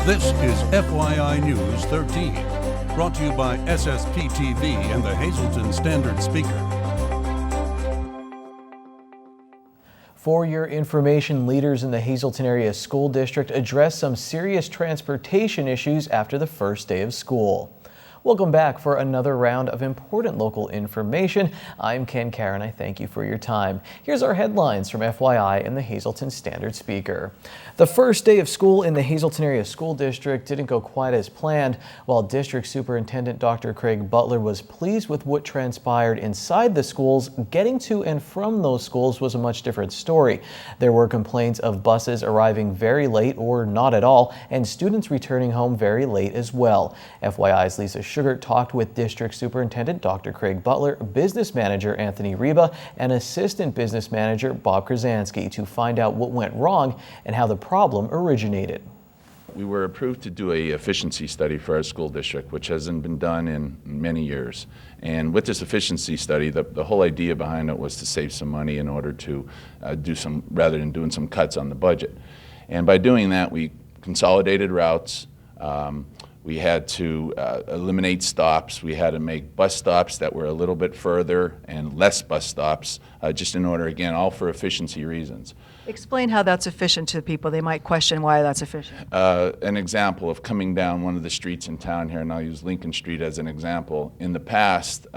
This is FYI News 13, brought to you by SSPTV and the Hazleton Standard Speaker. For your information, leaders in the Hazleton Area School District addressed some serious transportation issues after the first day of school. Welcome back for another round of important local information. I'm Ken Karen. I thank you for your time. Here's our headlines from FYI and the Hazleton Standard Speaker. The first day of school in the Hazleton Area School District didn't go quite as planned. While District Superintendent Dr. Craig Butler was pleased with what transpired inside the schools, getting to and from those schools was a much different story. There were complaints of buses arriving very late or not at all, and students returning home very late as well. FYI's Lisa Sugar talked with District Superintendent Dr. Craig Butler, Business Manager Anthony Reba, and Assistant Business Manager Bob Krasansky to find out what went wrong and how the problem originated. We were approved to do a efficiency study for our school district, which hasn't been done in many years. And with this efficiency study, the whole idea behind it was to save some money in order to rather than doing some cuts on the budget. And by doing that, we consolidated routes. We had to eliminate stops. We had to make bus stops that were a little bit further and less bus stops, just in order, again, all for efficiency reasons. Explain how that's efficient to people. They might question why that's efficient. An example of coming down one of the streets in town here, and I'll use Lincoln Street as an example. In the past,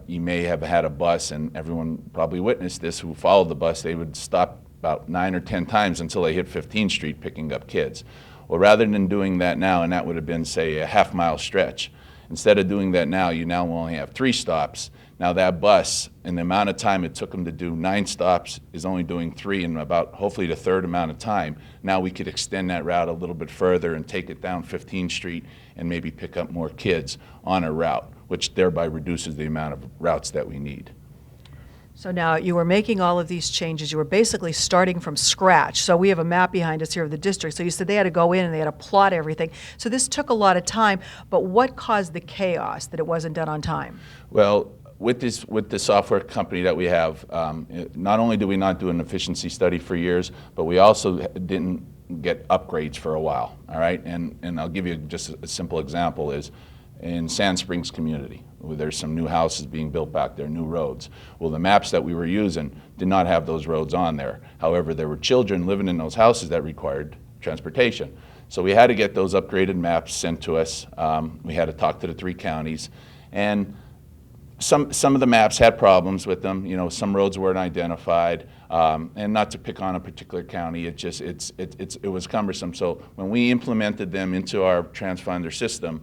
you may have had a bus, and everyone probably witnessed this who followed the bus. They would stop about 9 or 10 times until they hit 15th Street picking up kids. Well, rather than doing that now, and that would have been, say, a half-mile stretch, instead of doing that now, you now only have 3 stops. Now that bus, in the amount of time it took them to do 9 stops, is only doing 3 in about, hopefully, the third amount of time. Now we could extend that route a little bit further and take it down 15th Street and maybe pick up more kids on a route, which thereby reduces the amount of routes that we need. So now you were making all of these changes. You were basically starting from scratch. So we have a map behind us here of the district. So you said they had to go in and they had to plot everything. So this took a lot of time, but what caused the chaos that it wasn't done on time? Well, with the software company that we have, not only did we not do an efficiency study for years, but we also didn't get upgrades for a while, all right? And I'll give you just a simple example is in Sand Springs community, where there's some new houses being built back there, new roads. Well, the maps that we were using did not have those roads on there. However, there were children living in those houses that required transportation. So we had to get those upgraded maps sent to us. We had to talk to the 3 counties. And some of the maps had problems with them. You know, some roads weren't identified. And not to pick on a particular county, it was cumbersome. So when we implemented them into our transponder system,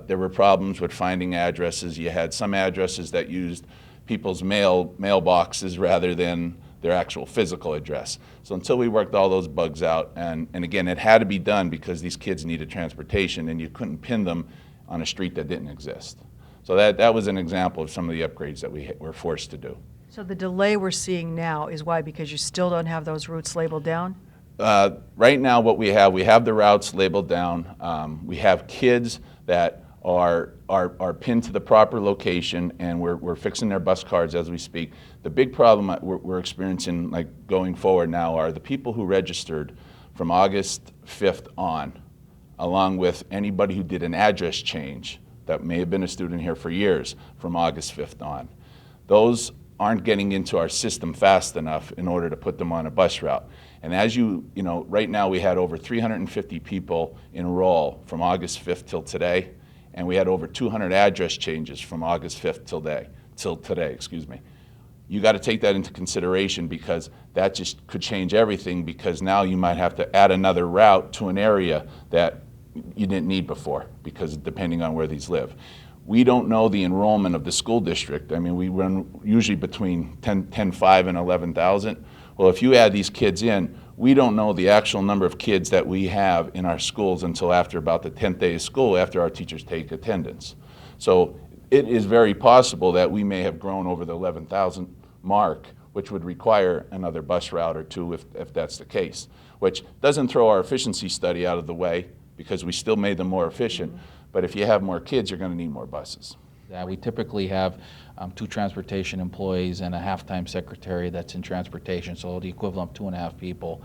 there were problems with finding addresses. You had some addresses that used people's mailboxes rather than their actual physical address. So until we worked all those bugs out, and again, it had to be done because these kids needed transportation and you couldn't pin them on a street that didn't exist. So that was an example of some of the upgrades that we were forced to do. So the delay we're seeing now is why? Because you still don't have those routes labeled down? Right now what we have the routes labeled down. We have kids that are pinned to the proper location, and we're fixing their bus cards as we speak. The big problem we're experiencing, like going forward now, are the people who registered from August 5th on, along with anybody who did an address change that may have been a student here for years from August 5th on. Those aren't getting into our system fast enough in order to put them on a bus route. And as you know, right now we had over 350 people enroll from August 5th till today, and we had over 200 address changes from August 5th till today, excuse me. You got to take that into consideration because that just could change everything, because now you might have to add another route to an area that you didn't need before, because depending on where these live. We don't know the enrollment of the school district. I mean, we run usually between 10,500 and 11,000. Well, if you add these kids in, we don't know the actual number of kids that we have in our schools until after about the 10th day of school, after our teachers take attendance. So it is very possible that we may have grown over the 11,000 mark, which would require another bus route or 2 if that's the case, which doesn't throw our efficiency study out of the way because we still made them more efficient. But if you have more kids, you're going to need more buses. We typically have 2 transportation employees and a half-time secretary that's in transportation, so the equivalent of 2.5 people.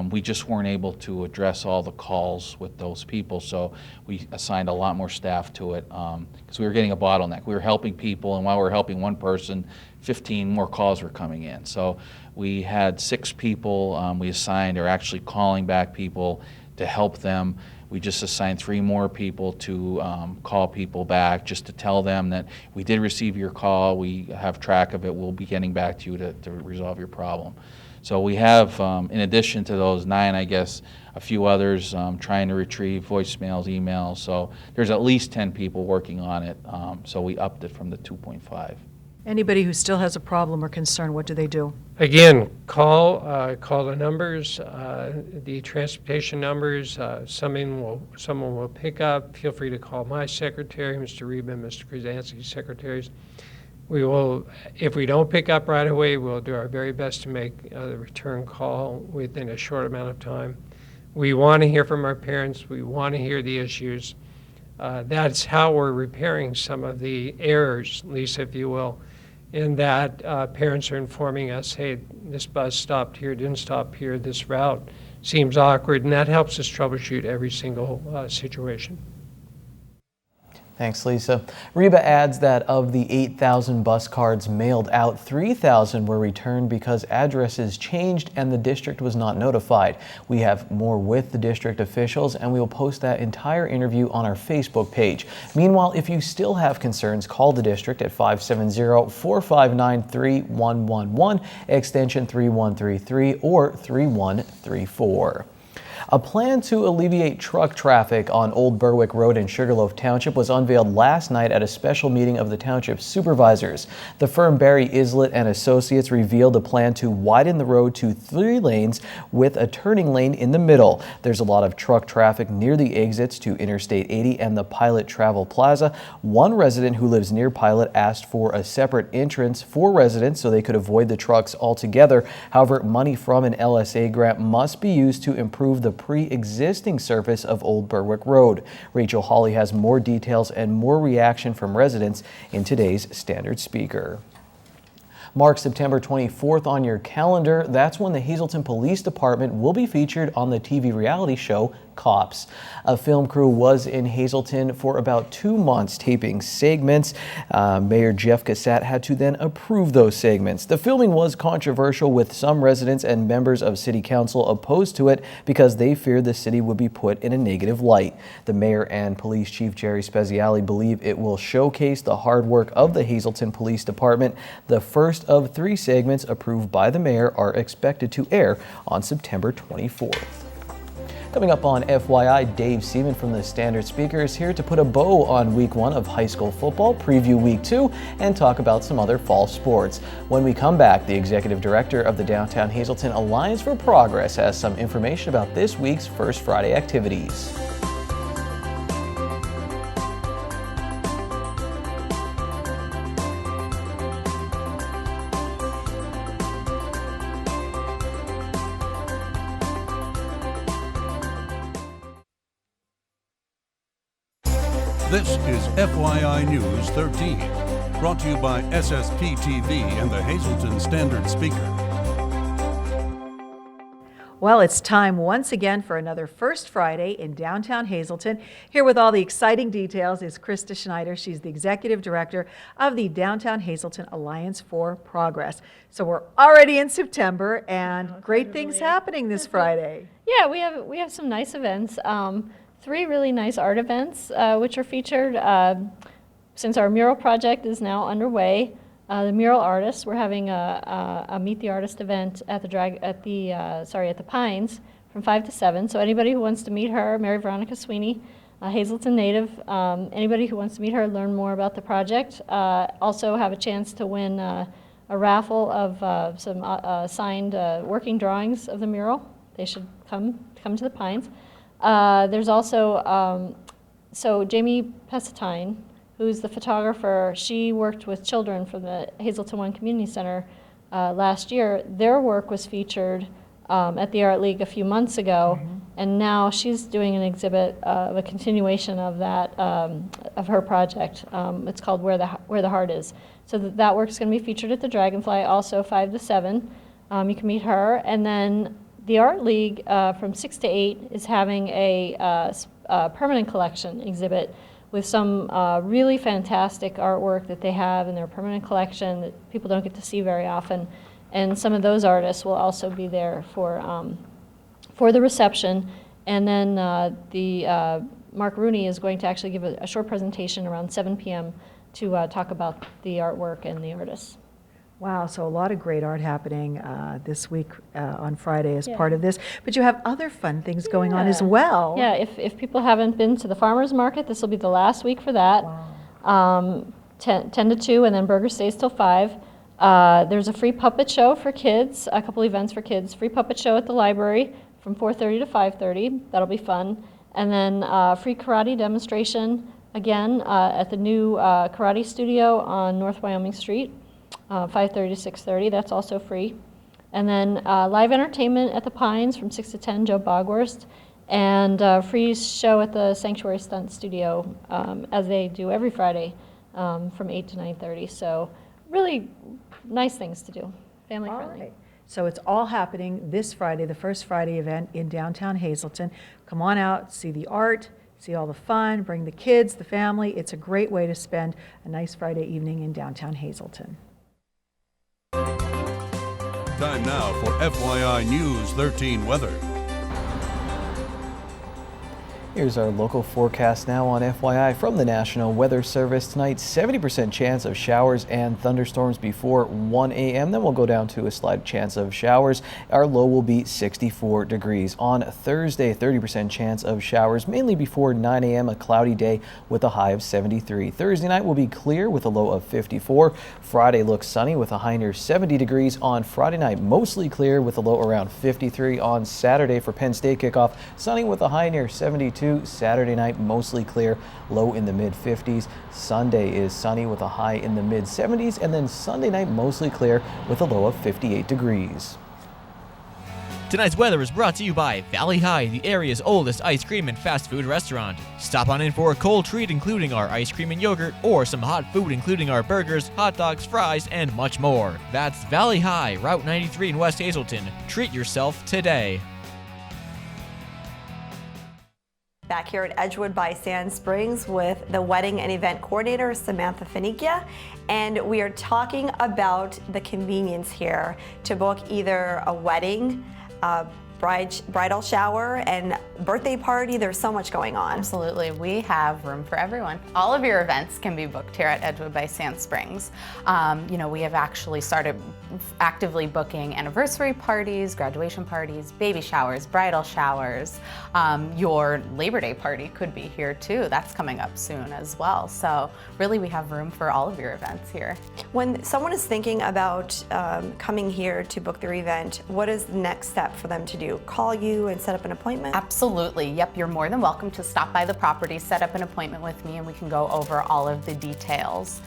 We just weren't able to address all the calls with those people, so we assigned a lot more staff to it because we were getting a bottleneck. We were helping people, and while we were helping one person, 15 more calls were coming in. So we had 6 people we assigned, or actually calling back people to help them. We just assigned 3 more people to call people back, just to tell them that we did receive your call, we have track of it, we'll be getting back to you to resolve your problem. So we have, in addition to those 9, I guess, a few others trying to retrieve voicemails, emails, so there's at least 10 people working on it, so we upped it from the 2.5. Anybody who still has a problem or concern, what do they do? Again, call the numbers, the transportation numbers. Someone will pick up. Feel free to call my secretary, Mr. Reba, Mr. Krasansky's secretaries. We will, if we don't pick up right away, we'll do our very best to make the return call within a short amount of time. We want to hear from our parents. We want to hear the issues. That's how we're repairing some of the errors, Lisa, if you will, in that parents are informing us, hey, this bus stopped here, didn't stop here, this route seems awkward, and that helps us troubleshoot every single situation. Thanks, Lisa. Reba adds that of the 8,000 bus cards mailed out, 3,000 were returned because addresses changed and the district was not notified. We have more with the district officials, and we will post that entire interview on our Facebook page. Meanwhile, if you still have concerns, call the district at 570-459-3111, extension 3133 or 3134. A plan to alleviate truck traffic on Old Berwick Road in Sugarloaf Township was unveiled last night at a special meeting of the township supervisors. The firm Barry Islet and Associates revealed a plan to widen the road to 3 lanes with a turning lane in the middle. There's a lot of truck traffic near the exits to Interstate 80 and the Pilot Travel Plaza. One resident who lives near Pilot asked for a separate entrance for residents so they could avoid the trucks altogether. However, money from an LSA grant must be used to improve the pre-existing surface of Old Berwick Road. Rachel Hawley has more details and more reaction from residents in today's Standard Speaker. Mark September 24th on your calendar. That's when the Hazleton Police Department will be featured on the TV reality show Cops. A film crew was in Hazleton for about 2 months taping segments. Mayor Jeff Cassat had to then approve those segments. The filming was controversial, with some residents and members of City Council opposed to it because they feared the city would be put in a negative light. The mayor and police chief Jerry Speziale believe it will showcase the hard work of the Hazleton Police Department. The first of 3 segments approved by the mayor are expected to air on September 24th. Coming up on FYI, Dave Seaman from the Standard Speaker is here to put a bow on week 1 of high school football, preview week 2, and talk about some other fall sports. When we come back, the executive director of the Downtown Hazleton Alliance for Progress has some information about this week's First Friday activities. This is FYI News 13, brought to you by SSPTV and the Hazleton Standard Speaker. Well, it's time once again for another First Friday in downtown Hazleton. Here with all the exciting details is Krista Schneider. She's the executive director of the Downtown Hazleton Alliance for Progress. So we're already in September, and great things happening this Friday. Yeah, we have some nice events. 3 really nice art events, which are featured since our mural project is now underway. The mural artists, we're having a Meet the Artist event at the Pines from 5 to 7. So anybody who wants to meet her, Mary Veronica Sweeney, a Hazleton native, anybody who wants to meet her, learn more about the project, also have a chance to win a raffle of some signed working drawings of the mural. They should come to the Pines. There's also, so Jamie Pesatine, who's the photographer, she worked with children from the Hazleton One Community Center last year. Their work was featured at the Art League a few months ago, and now she's doing an exhibit of a continuation of that, of her project. It's called Where the Heart Is. So that work's going to be featured at the Dragonfly, also 5 to 7. You can meet her, and then the Art League from 6 to 8 is having a permanent collection exhibit with some really fantastic artwork that they have in their permanent collection that people don't get to see very often. And some of those artists will also be there for the reception. And then Mark Rooney is going to actually give a short presentation around 7 p.m. to talk about the artwork and the artists. Wow, so a lot of great art happening this week on Friday as part of this. But you have other fun things going on as well. Yeah, if people haven't been to the farmers market, this will be the last week for that. Wow. 10 to 2, and then Burger stays till 5. There's a free puppet show for kids, a couple events for kids. Free puppet show at the library from 4:30 to 5:30. That'll be fun. And then free karate demonstration, again, at the new karate studio on North Wyoming Street. 5:30 to 6:30, that's also free. And then live entertainment at the Pines from 6 to 10, Joe Bogworst. And free show at the Sanctuary Stunt Studio, as they do every Friday from 8 to 9:30. So really nice things to do, family friendly. Right. So it's all happening this Friday, the first Friday event in downtown Hazleton. Come on out, see the art, see all the fun, bring the kids, the family. It's a great way to spend a nice Friday evening in downtown Hazleton. Time now for FYI News 13 weather. Here's our local forecast now on FYI from the National Weather Service. Tonight, 70% chance of showers and thunderstorms before 1 a.m. Then we'll go down to a slight chance of showers. Our low will be 64 degrees. On Thursday, 30% chance of showers, mainly before 9 a.m. A cloudy day with a high of 73. Thursday night will be clear with a low of 54. Friday looks sunny with a high near 70 degrees. On Friday night, mostly clear with a low around 53. On Saturday for Penn State kickoff, sunny with a high near 72. Saturday night, mostly clear, low in the mid-50s. Sunday is sunny with a high in the mid-70s, and then Sunday night, mostly clear with a low of 58 degrees. Tonight's weather is brought to you by Valley High, the area's oldest ice cream and fast food restaurant. Stop on in for a cold treat including our ice cream and yogurt, or some hot food including our burgers, hot dogs, fries, and much more. That's Valley High, Route 93 in West Hazleton. Treat yourself today. Back here at Edgewood by Sand Springs with the wedding and event coordinator, Samantha Finikia, and we are talking about the convenience here to book either a wedding, bridal shower, and birthday party. There's so much going on. Absolutely, we have room for everyone. All of your events can be booked here at Edgewood by Sand Springs. You know, we have actually started actively booking anniversary parties, graduation parties, baby showers, bridal showers. Your Labor Day party could be here too. That's coming up soon as well. So really we have room for all of your events here. When someone is thinking about coming here to book their event, what is the next step for them to do? Call you and set up an appointment? Absolutely, yep, you're more than welcome to stop by the property, set up an appointment with me, and we can go over all of the details.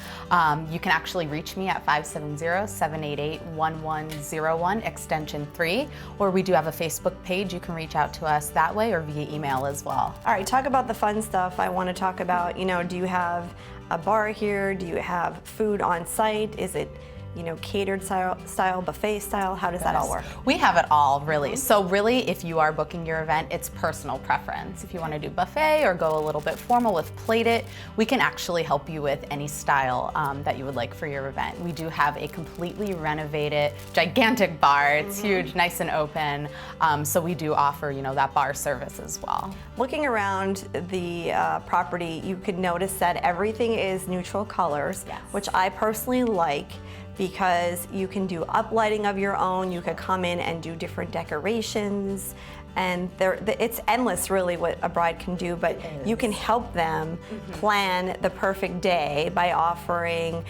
You can actually reach me at 570-788-1101, extension 3, or we do have a Facebook page. You can reach out to us that way or via email as well. All right, talk about the fun stuff. I want to talk about, you know, do you have a bar here? Do you have food on site? Is it, you know, catered style, buffet style? How does that all work? We have it all, really. So really, if you are booking your event, it's personal preference. If you want to do buffet or go a little bit formal with plated, we can actually help you with any style that you would like for your event. We do have a completely renovated, gigantic bar. It's huge, nice and open. So we do offer, you know, that bar service as well. Looking around the property, you could notice that everything is neutral colors, which I personally like, because you can do uplighting of your own. You could come in and do different decorations, and it's endless really what a bride can do, but you can help them plan the perfect day by offering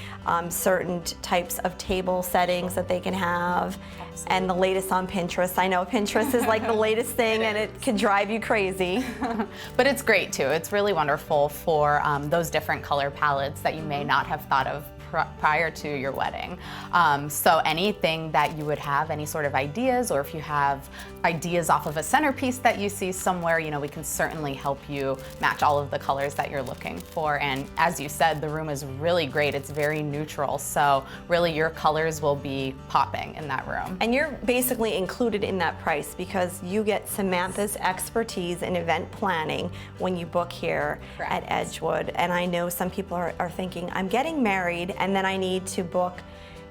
certain types of table settings that they can have. And the latest on Pinterest. I know Pinterest is like the latest thing, and it can drive you crazy. But it's great too. It's really wonderful for those different color palettes that you may not have thought of prior to your wedding. So anything that you would have, any sort of ideas, or if you have ideas off of a centerpiece that you see somewhere, you know, we can certainly help you match all of the colors that you're looking for. And as you said, the room is really great. It's very neutral, so really your colors will be popping in that room. And you're basically included in that price because you get Samantha's expertise in event planning when you book here at Edgewood. And I know some people are thinking, I'm getting married and then I need to book,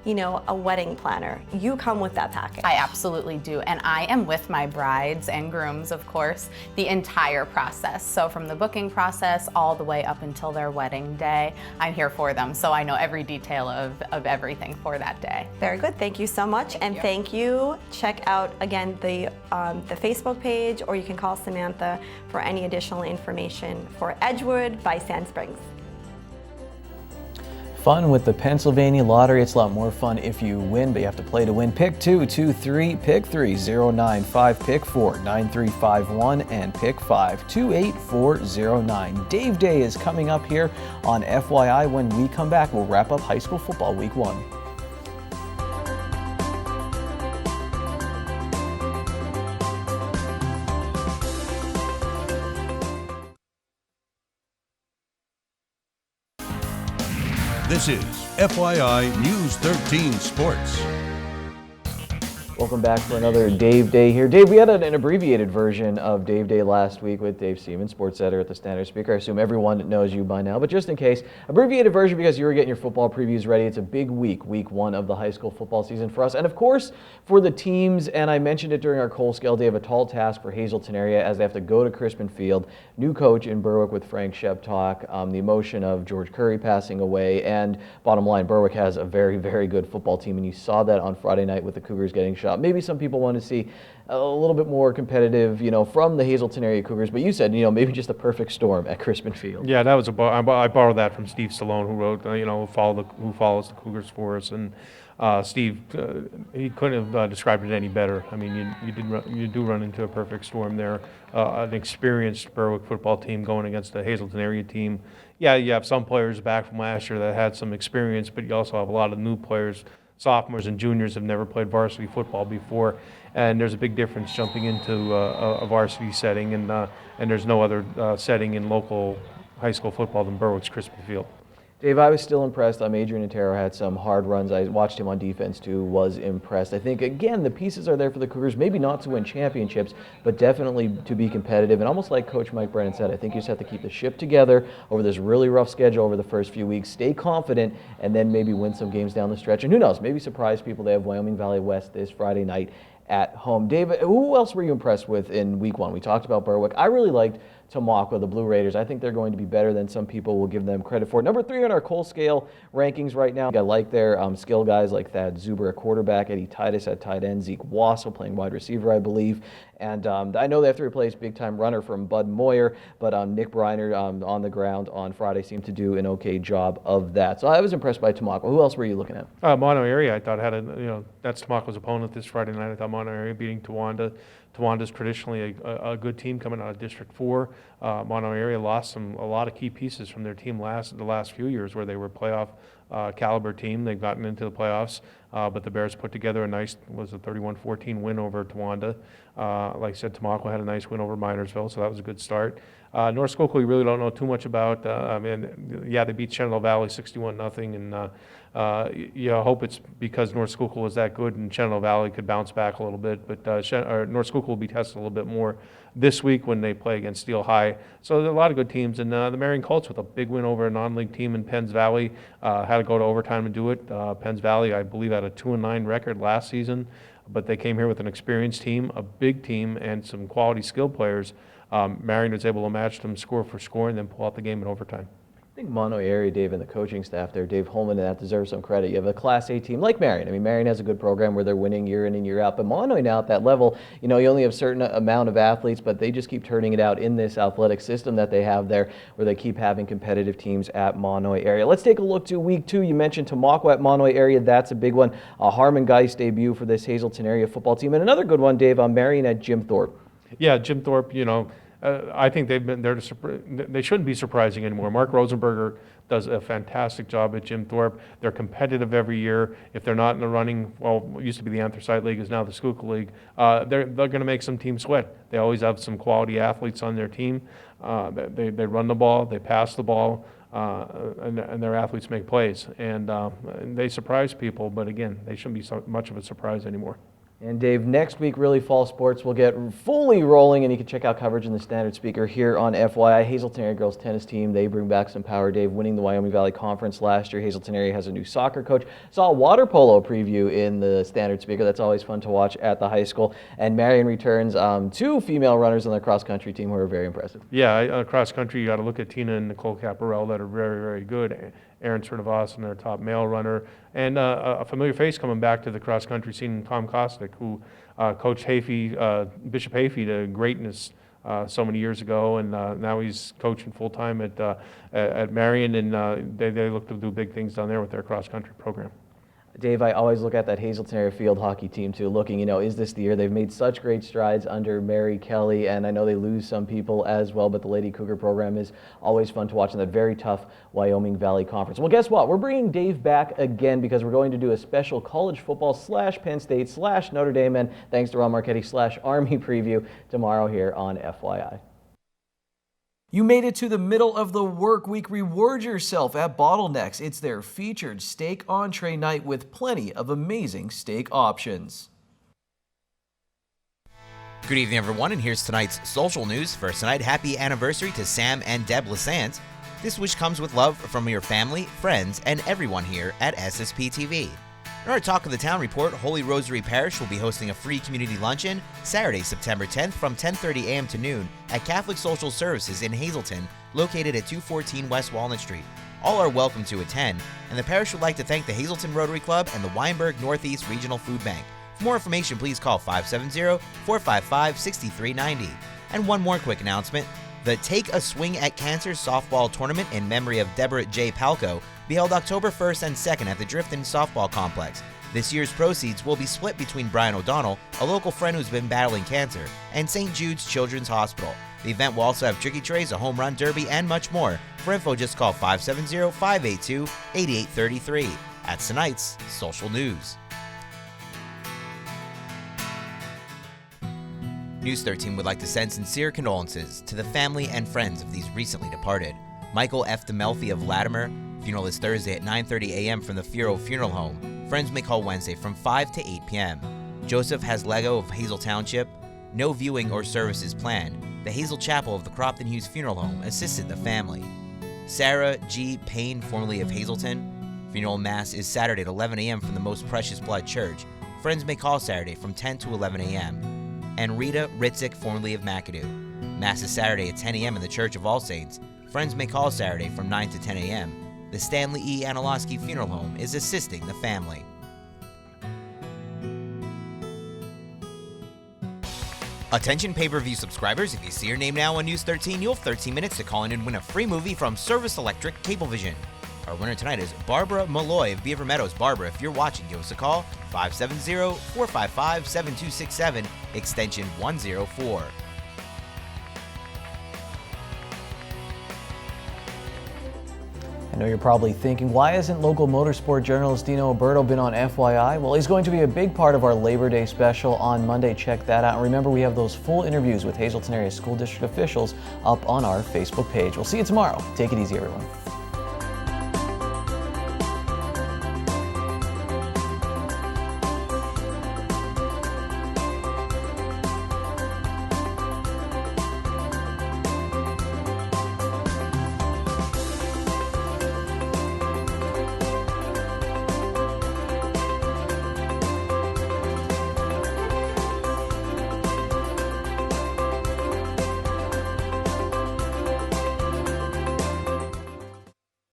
you know, a wedding planner. You come with that package. I absolutely do, and I am with my brides and grooms, of course, the entire process. So from the booking process all the way up until their wedding day, I'm here for them, so I know every detail of everything for that day. Very good, thank you so much, and thank you. Check out, again, the Facebook page, or you can call Samantha for any additional information for Edgewood by Sand Springs. Fun with the Pennsylvania Lottery. It's a lot more fun if you win, but you have to play to win. Pick 2, 2, 3, pick 3, 0, 9, 5, pick 4, 9, 3, 5, 1, and pick 5, 2, 8, 4, 0, 9. Dave Day is coming up here on FYI. When we come back, we'll wrap up high school football week 1. This is FYI News 13 Sports. Welcome back for another Dave Day here. Dave, we had an abbreviated version of Dave Day last week with Dave Seaman, sports editor at the Standard Speaker. I assume everyone knows you by now, but just in case, abbreviated version because you were getting your football previews ready. It's a big week 1 of the high school football season for us. And of course, for the teams, and I mentioned it during our Coal Scale, they have a tall task for Hazelton area as they have to go to Crispin Field. New coach in Berwick with Frank Sheptalk, the emotion of George Curry passing away, and bottom line, Berwick has a very, very good football team, and you saw that on Friday night with the Cougars getting shot. Maybe some people want to see a little bit more competitive, you know, from the Hazelton area Cougars, but you said, you know, maybe just a perfect storm at Crispin Field. Yeah, that was I borrowed that from Steve Stallone, who wrote, you know, who follows the Cougars for us, and Steve, he couldn't have described it any better. I mean, you do run into a perfect storm there. An experienced Berwick football team going against a Hazelton area team. Yeah, you have some players back from last year that had some experience, but you also have a lot of new players. Sophomores and juniors have never played varsity football before, and there's a big difference jumping into a varsity setting, and there's no other setting in local high school football than Berwick's Crispin Field. Dave, I was still impressed. Adrian Otero had some hard runs. I watched him on defense too, was impressed. I think, again, the pieces are there for the Cougars, maybe not to win championships, but definitely to be competitive. And almost like Coach Mike Brennan said, I think you just have to keep the ship together over this really rough schedule over the first few weeks, stay confident, and then maybe win some games down the stretch. And who knows, maybe surprise people. They have Wyoming Valley West this Friday night at home. Dave, who else were you impressed with in week 1? We talked about Berwick. I really liked Tamaqua, the Blue Raiders. I think they're going to be better than some people will give them credit for. Number 3 on our Coal Scale rankings right now. I like their skill guys like Thad Zuber at quarterback, Eddie Titus at tight end, Zeke Wassel playing wide receiver, I believe. And I know they have to replace big-time runner from Bud Moyer, but Nick Briner on the ground on Friday seemed to do an okay job of that. So I was impressed by Tamaqua. Who else were you looking at? Mono area, I thought that's Tamaqua's opponent this Friday night. I thought Mono area beating Towanda. Towanda's traditionally a good team coming out of District 4. Mono area lost a lot of key pieces from their team the last few years where they were playoff caliber team. They've gotten into the playoffs, but the Bears put together a 31-14 win over Towanda. Like I said, Tamaqua had a nice win over Minersville, so that was a good start. North Schuylkill, we really don't know too much about. They beat Shenandoah Valley 61-0, and you hope it's because North Schuylkill was that good and Shenandoah Valley could bounce back a little bit. But North Schuylkill will be tested a little bit more this week when they play against Steel High. So there are a lot of good teams, and the Marion Colts with a big win over a non-league team in Penns Valley had to go to overtime and do it. Penns Valley, I believe, had a 2-9 record last season, but they came here with an experienced team, a big team, and some quality skill players. Marion was able to match them score for score and then pull out the game in overtime. I think Mono area, Dave, and the coaching staff there, Dave Holman, and that deserves some credit. You have a Class A team like Marion. I mean, Marion has a good program where they're winning year in and year out, but Mono now at that level, you only have a certain amount of athletes, but they just keep turning it out in this athletic system that they have there where they keep having competitive teams at Mono area. Let's take a look to week 2. You mentioned Tamaqua at Mono area. That's a big one. A Harmon Geist debut for this Hazelton area football team. And another good one, Dave, on Marion at Jim Thorpe. Yeah, Jim Thorpe, I think they've been there they shouldn't be surprising anymore. Mark Rosenberger does a fantastic job at Jim Thorpe. They're competitive every year. If they're not in the running, well, it used to be the Anthracite League, is now the Schuylkill League. They're going to make some teams sweat. They always have some quality athletes on their team. They run the ball, they pass the ball, and their athletes make plays. And they surprise people, but again, they shouldn't be so much of a surprise anymore. And Dave, next week, really fall sports will get fully rolling, and you can check out coverage in the Standard Speaker here on FYI. Hazelton Area girls tennis team, they bring back some power. Dave, winning the Wyoming Valley Conference last year. Hazelton Area has a new soccer coach. Saw a water polo preview in the Standard Speaker. That's always fun to watch at the high school. And Marion returns 2 female runners on their cross-country team who are very impressive. Yeah, cross-country, you got to look at Tina and Nicole Caparel that are very, very good. Aaron Srinivasan, their top male runner, and a familiar face coming back to the cross-country scene, Tom Kostick, who coached Bishop Hayfie to greatness so many years ago, and now he's coaching full-time at Marion, and they look to do big things down there with their cross-country program. Dave, I always look at that Hazelton area field hockey team too, looking, is this the year? They've made such great strides under Mary Kelly, and I know they lose some people as well, but the Lady Cougar program is always fun to watch in that very tough Wyoming Valley Conference. Well, guess what? We're bringing Dave back again because we're going to do a special college football / Penn State / Notre Dame, and thanks to Ron Marchetti / Army preview tomorrow here on FYI. You made it to the middle of the work week. Reward yourself at Bottlenecks. It's their featured steak entree night with plenty of amazing steak options. Good evening, everyone, and here's tonight's social news. First tonight, happy anniversary to Sam and Deb Lassant. This wish comes with love from your family, friends, and everyone here at SSPTV. In our Talk of the Town report, Holy Rosary Parish will be hosting a free community luncheon Saturday, September 10th from 10:30 a.m. to noon at Catholic Social Services in Hazelton, located at 214 West Walnut Street. All are welcome to attend, and the parish would like to thank the Hazelton Rotary Club and the Weinberg Northeast Regional Food Bank. For more information, please call 570-455-6390. And one more quick announcement. The Take a Swing at Cancer softball tournament in memory of Deborah J. Palco be held October 1st and 2nd at the Drifton Softball Complex. This year's proceeds will be split between Brian O'Donnell, a local friend who's been battling cancer, and St. Jude's Children's Hospital. The event will also have tricky trays, a home run derby, and much more. For info, just call 570-582-8833. That's tonight's Social News. News 13 would like to send sincere condolences to the family and friends of these recently departed. Michael F. DeMelfi of Latimer. Funeral is Thursday at 9:30 a.m. from the Furo Funeral Home. Friends may call Wednesday from 5 to 8 p.m. Joseph Haslego of Hazel Township. No viewing or services planned. The Hazel Chapel of the Cropton Hughes Funeral Home assisted the family. Sarah G. Payne, formerly of Hazelton. Funeral Mass is Saturday at 11 a.m. from the Most Precious Blood Church. Friends may call Saturday from 10 to 11 a.m. And Rita Ritzik, formerly of McAdoo. Mass is Saturday at 10 a.m. in the Church of All Saints. Friends may call Saturday from 9 to 10 a.m. The Stanley E. Anilowski Funeral Home is assisting the family. Attention pay-per-view subscribers, if you see your name now on News 13, you'll have 13 minutes to call in and win a free movie from Service Electric Cablevision. Our winner tonight is Barbara Malloy of Beaver Meadows. Barbara, if you're watching, give us a call, 570-455-7267, extension 104. I know you're probably thinking, why isn't local motorsport journalist Dino Oberto been on FYI? Well, he's going to be a big part of our Labor Day special on Monday. Check that out. And remember, we have those full interviews with Hazelton Area School District officials up on our Facebook page. We'll see you tomorrow. Take it easy, everyone.